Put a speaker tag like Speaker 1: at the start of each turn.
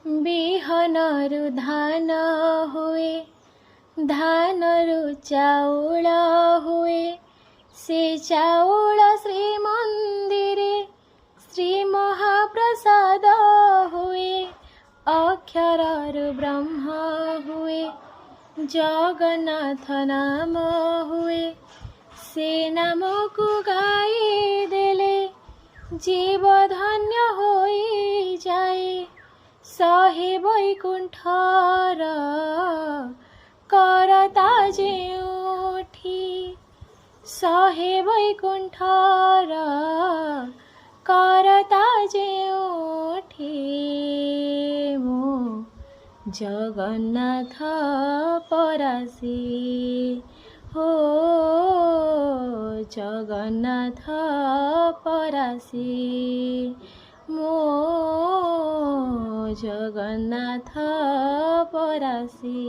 Speaker 1: ବିହନରୁ ଧାନ ହୁଏ, ଧାନରୁ ଚାଉଳ ହୁଏ, ସେ ଚାଉଳ ଶ୍ରୀମନ୍ଦିରେ ଶ୍ରୀ ମହାପ୍ରସାଦ ହୁଏ। ଅକ୍ଷରରୁ ବ୍ରହ୍ମ ହୁଏ, ଜଗନ୍ନାଥ ନାମ ହୁଏ, ସେ ନାମକୁ ଗାଇ ଦେଲେ ଜୀବ ଧନ୍ୟ ହୋଇଯାଏ। ଶହେ ବୈକୁଣ୍ଠର କରତା ଯେଉଁଠି, ଶହେ ବୈକୁଣ୍ଠର କରତା ଯେଉଁଠି, ମୋ ଜଗନ୍ନାଥ ପରାସି, ହୋ ଜଗନ୍ନାଥ ପରାସି, ମୋ ଜଗନ୍ନାଥ ପରାସି।